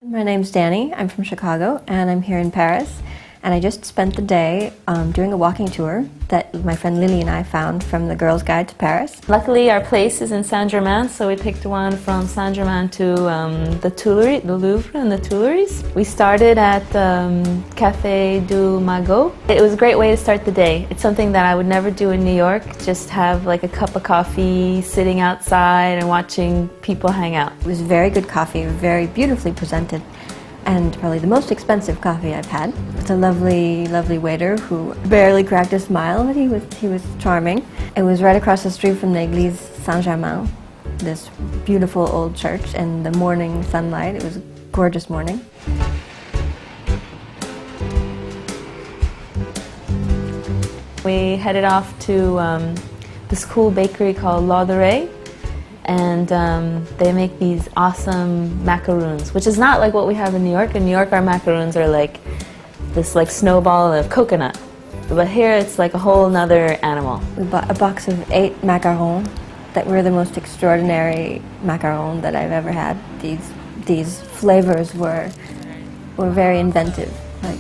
My name's Danny. I'm from Chicago and I'm here in Paris, and I just spent the day doing a walking tour that my friend Lily and I found from the Girls Guide to Paris. Luckily our place is in Saint-Germain, so we picked one from Saint-Germain to the Tuileries, the Louvre and the Tuileries. We started at Café du Magot. It was a great way to start the day. It's something that I would never do in New York, just have like a cup of coffee sitting outside and watching people hang out. It was very good coffee, very beautifully presented, and probably the most expensive coffee I've had. It's a lovely, lovely waiter who barely cracked a smile, but he was charming. It was right across the street from the Église Saint-Germain, this beautiful old church, and the morning sunlight. It was a gorgeous morning. We headed off to this cool bakery called Lauderay, and they make these awesome macaroons, which is not like what we have in New York. In New York, our macaroons are like this snowball of coconut, but here it's like a whole nother animal. We bought a box of 8 macarons that were the most extraordinary macarons that I've ever had. These flavors were very inventive, like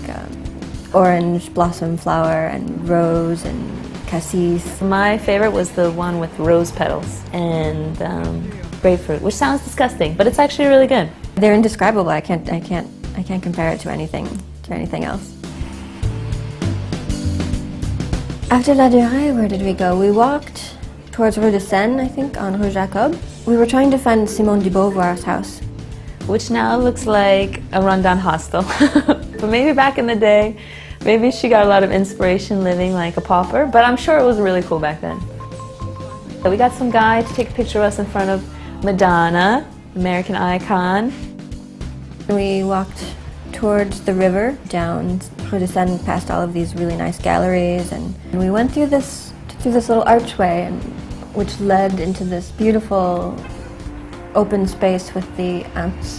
orange blossom flower and rose and cassis. My favorite was the one with rose petals and grapefruit, which sounds disgusting, but it's actually really good. They're indescribable. I can't compare it to anything else. After La Durée, where did we go? We walked towards Rue de Seine, I think, on Rue Jacob. We were trying to find Simone de Beauvoir's house, which now looks like a rundown hostel. But maybe back in the day, maybe she got a lot of inspiration living like a pauper, but I'm sure it was really cool back then. So we got some guy to take a picture of us in front of Madonna, American icon. We walked towards the river, down Rue de Seine, past all of these really nice galleries, and we went through this little archway, which led into this beautiful open space with the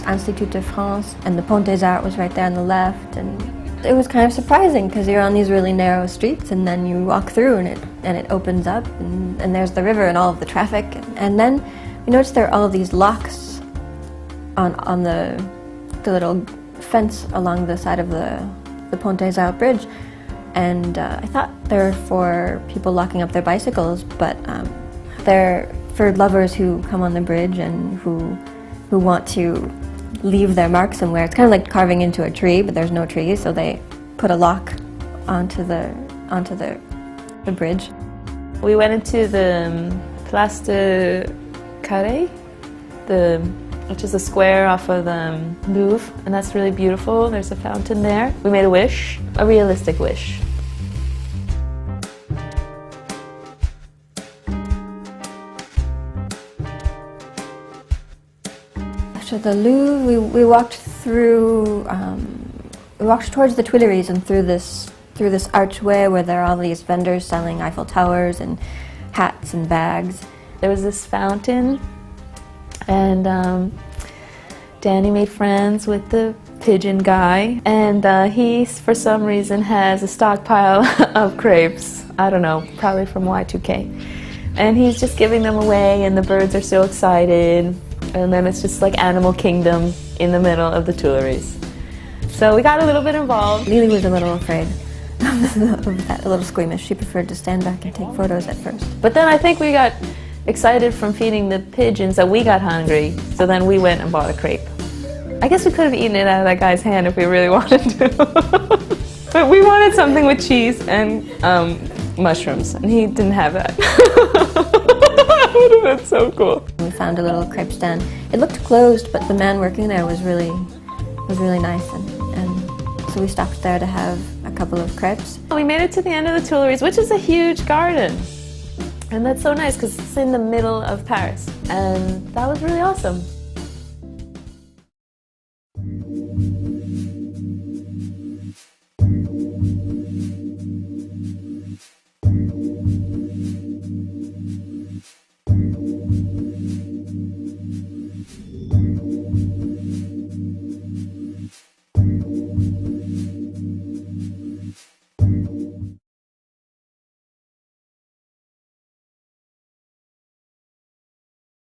Institut de France, and the Pont des Arts was right there on the left, and it was kind of surprising because you're on these really narrow streets and then you walk through and it opens up and there's the river and all of the traffic, and then we noticed there are all of these locks on the little fence along the side of the Pont des Arts bridge, and I thought they're for people locking up their bicycles, but they're for lovers who come on the bridge and who want to leave their mark somewhere. It's kind of like carving into a tree, but there's no tree, so they put a lock onto the bridge. We went into the Place de Carré, which is a square off of the Louvre, and that's really beautiful. There's a fountain there. We made a wish, a realistic wish. After the Louvre, we walked through. We walked towards the Tuileries and through this archway where there are all these vendors selling Eiffel Towers and hats and bags. There was this fountain, and Danny made friends with the pigeon guy, and he, for some reason, has a stockpile of crepes. I don't know, probably from Y2K. And he's just giving them away, and the birds are so excited. And then it's just like Animal Kingdom in the middle of the Tuileries. So we got a little bit involved. Lily was a little afraid of that, a little squeamish. She preferred to stand back and take photos at first. But then I think we got excited from feeding the pigeons that we got hungry, so then we went and bought a crepe. I guess we could have eaten it out of that guy's hand if we really wanted to. But we wanted something with cheese and mushrooms, and he didn't have that. That would have been so cool. We found a little crepe stand. It looked closed, but the man working there was really nice, and so we stopped there to have a couple of crepes. We made it to the end of the Tuileries, which is a huge garden, and that's so nice because it's in the middle of Paris, and that was really awesome.